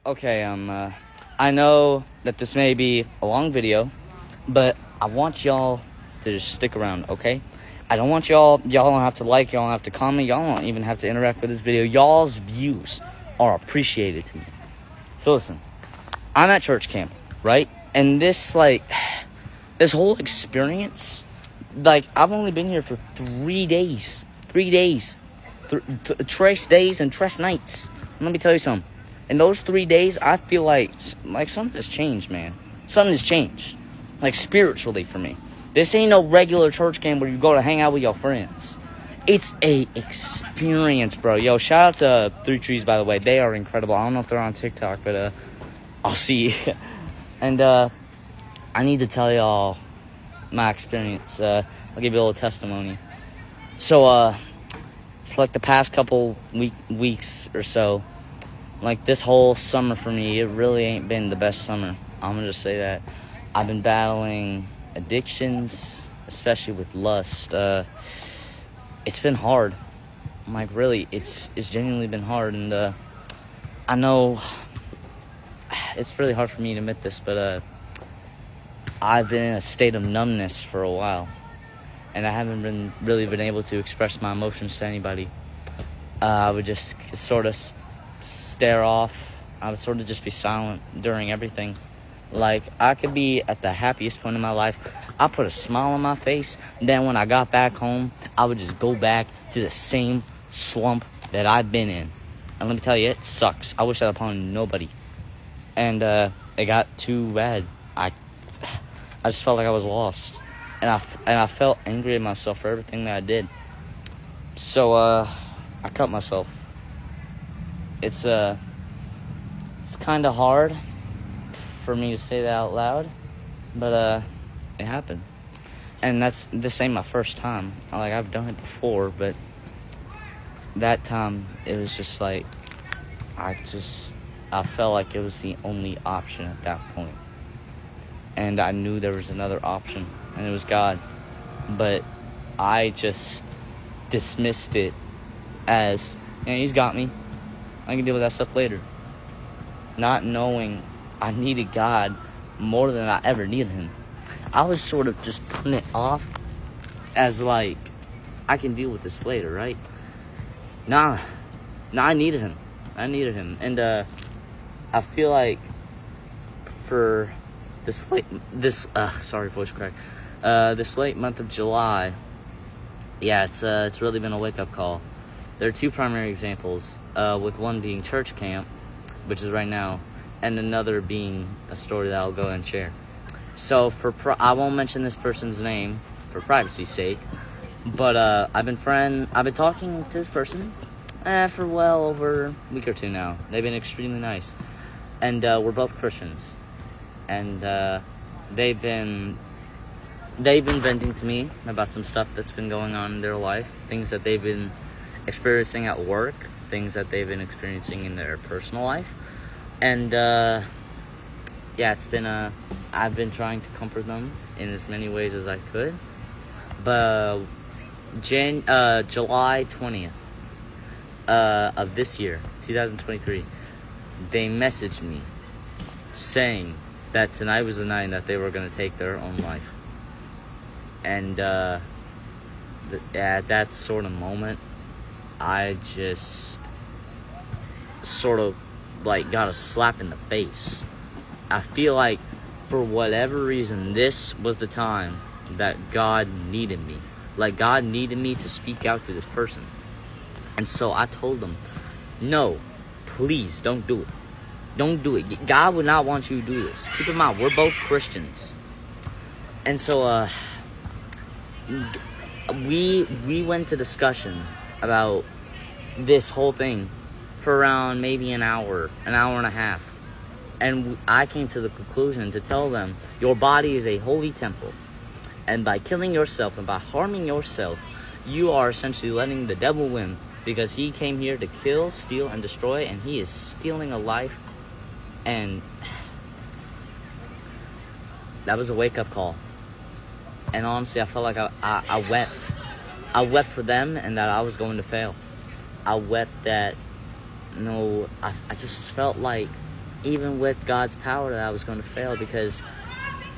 Okay, I know that this may be a long video, but I want y'all to just stick around, okay? I don't want y'all don't have to like, y'all don't have to comment, y'all don't even have to interact with this video. Y'all's views are appreciated to me. So listen, I'm at church camp, right? And this whole experience, I've only been here for 3 days. 3 days. Tres days and tres nights. And let me tell you something. In those 3 days, I feel like something has changed, man. Something has changed. Spiritually for me. This ain't no regular church camp where you go to hang out with your friends. It's a experience, bro. Yo, shout out to Three Trees, by the way. They are incredible. I don't know if they're on TikTok, but I'll see. And I need to tell y'all my experience. I'll give you a little testimony. So, for the past couple weeks or so, this whole summer for me, it really ain't been the best summer. I'm gonna just say that. I've been battling addictions, especially with lust. It's been hard. Really, it's genuinely been hard, and I know it's really hard for me to admit this, but I've been in a state of numbness for a while, and I haven't really been able to express my emotions to anybody. I would just sort of stare off. I would sort of just be silent during everything. I could be at the happiest point in my life. I put a smile on my face. Then when I got back home, I would just go back to the same slump that I've been in. And let me tell you, it sucks. I wish that upon nobody. And it got too bad. I just felt like I was lost. And I felt angry at myself for everything that I did. So I cut myself. It's kind of hard for me to say that out loud, but it happened. And this ain't my first time. I've done it before, but that time it was just I felt like it was the only option at that point. And I knew there was another option, and it was God. But I just dismissed it as, he's got me. I can deal with that stuff later. Not knowing I needed God more than I ever needed him. I was sort of just putting it off as I can deal with this later, right? Nah, I needed him. And I feel like for this late month of July, yeah, it's really been a wake-up call. There are two primary examples, with one being church camp, which is right now, and another being a story that I'll go and share. So I won't mention this person's name for privacy's sake, but I've been talking to this person for well over a week or two now. They've been extremely nice, and we're both Christians, and they've been venting to me about some stuff that's been going on in their life, things that they've been experiencing at work, things that they've been experiencing in their personal life. And it's been I've been trying to comfort them in as many ways as I could. But July 20th of this year, 2023, they messaged me saying that tonight was the night that they were going to take their own life. And at that sort of moment, I just sort of got a slap in the face. I feel like for whatever reason, this was the time that God needed me. God needed me to speak out to this person. And so I told them, no, please don't do it. Don't do it. God would not want you to do this. Keep in mind, we're both Christians. And so we went to discussion about this whole thing for around maybe an hour and a half. And I came to the conclusion to tell them, your body is a holy temple. And by killing yourself and by harming yourself, you are essentially letting the devil win, because he came here to kill, steal, and destroy, and he is stealing a life. And that was a wake-up call. And honestly, I felt like I wept. I wept for them and that I was going to fail. I wept that, I just felt like even with God's power, that I was going to fail because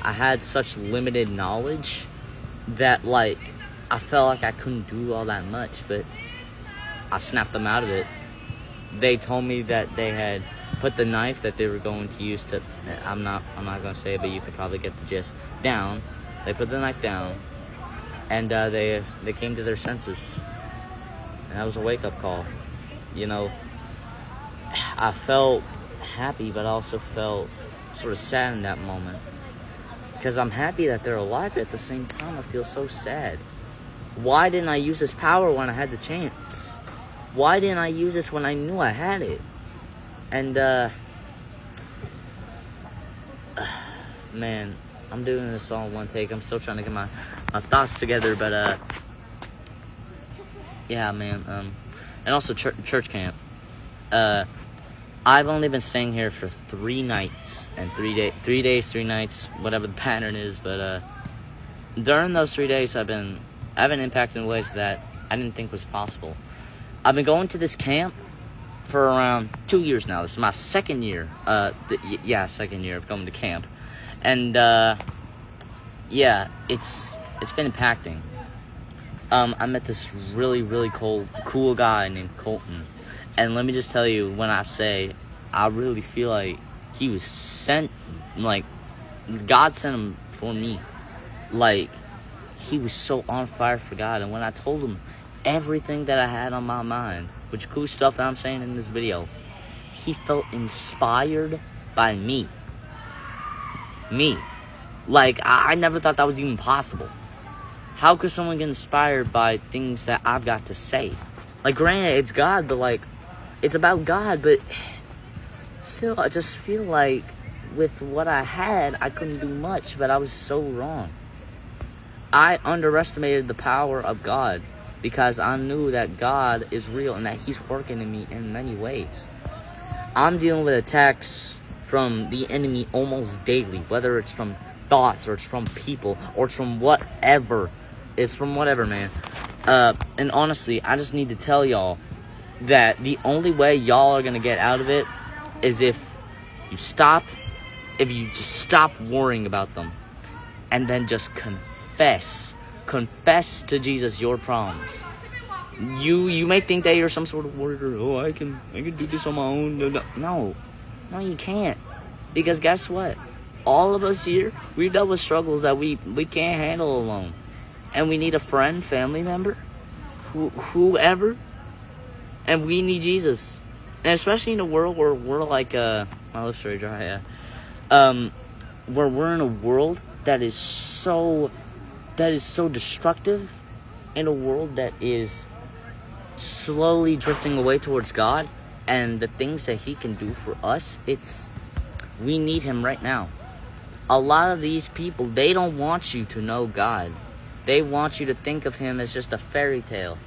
I had such limited knowledge that, like, I felt like I couldn't do all that much, but I snapped them out of it. They told me that they had put the knife that they were going to use to, I'm not going to say it, but you could probably get the gist, down. They put the knife down, and they came to their senses. And that was a wake-up call. You know, I felt happy, but I also felt sort of sad in that moment. Because I'm happy that they're alive, but at the same time, I feel so sad. Why didn't I use this power when I had the chance? Why didn't I use this when I knew I had it? And, man, I'm doing this all in one take. I'm still trying to get my thoughts together, but, yeah, man, and also church camp. I've only been staying here for 3 nights and 3 days, 3 nights, whatever the pattern is. But during those 3 days, I've been impacted in ways that I didn't think was possible. I've been going to this camp for around 2 years now. This is my second year. Second year of going to camp, and yeah, it's been impacting. I met this really, really cool guy named Colton. And let me just tell you, when I say, I really feel like he was sent, like, God sent him for me. Like, he was so on fire for God. And when I told him everything that I had on my mind, which cool stuff that I'm saying in this video, he felt inspired by me. Like, I never thought that was even possible. How could someone get inspired by things that I've got to say? Like, granted, it's God, but, like, it's about God, but still, I just feel like with what I had, I couldn't do much, but I was so wrong. I underestimated the power of God because I knew that God is real and that He's working in me in many ways. I'm dealing with attacks from the enemy almost daily, whether it's from thoughts or it's from people or it's from whatever. It's from whatever, man. And honestly, I just need to tell y'all that the only way y'all are gonna get out of it is if you just stop worrying about them and then just confess to Jesus your problems. You may think that you're some sort of warrior. Oh, I can do this on my own. No, you can't. Because guess what? All of us here, we've dealt with struggles that we can't handle alone. And we need a friend, family member, whoever. And we need Jesus. And especially in a world where we're like, my lips are dry, where we're in a world that is so destructive, in a world that is slowly drifting away towards God, and the things that He can do for us, we need Him right now. A lot of these people, they don't want you to know God. They want you to think of Him as just a fairy tale.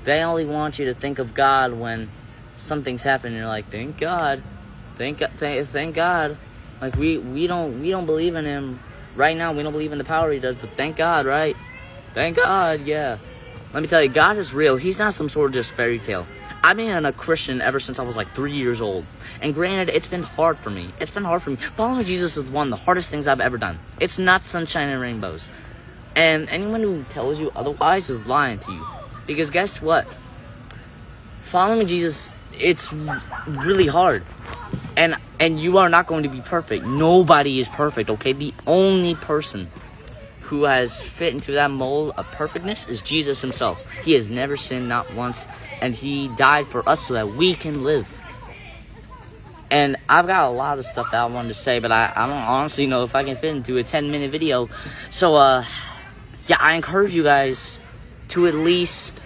They only want you to think of God when something's happened and you're like, thank God. Thank God. Like, we don't believe in Him right now. We don't believe in the power He does, but thank God, right? Thank God, yeah. Let me tell you, God is real. He's not some sort of just fairy tale. I've been a Christian ever since I was like 3 years old. And granted, it's been hard for me. Following Jesus is one of the hardest things I've ever done. It's not sunshine and rainbows. And anyone who tells you otherwise is lying to you. Because guess what? Following Jesus, it's really hard. And you are not going to be perfect. Nobody is perfect, okay? The only person who has fit into that mold of perfectness is Jesus Himself. He has never sinned, not once. And He died for us so that we can live. And I've got a lot of stuff that I wanted to say, but I don't honestly know if I can fit into a 10-minute video. So, yeah, I encourage you guys to at least,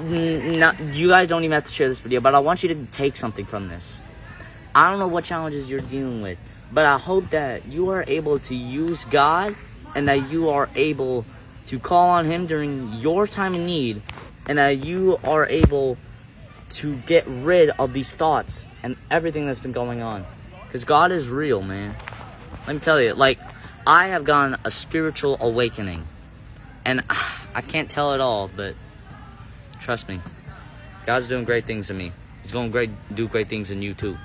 you guys don't even have to share this video, but I want you to take something from this. I don't know what challenges you're dealing with, but I hope that you are able to use God and that you are able to call on Him during your time of need, and that you are able to get rid of these thoughts and everything that's been going on. Because God is real, man. Let me tell you, like, I have gotten a spiritual awakening. And I can't tell it all, but trust me, God's doing great things in me. He's going to do great things in you too.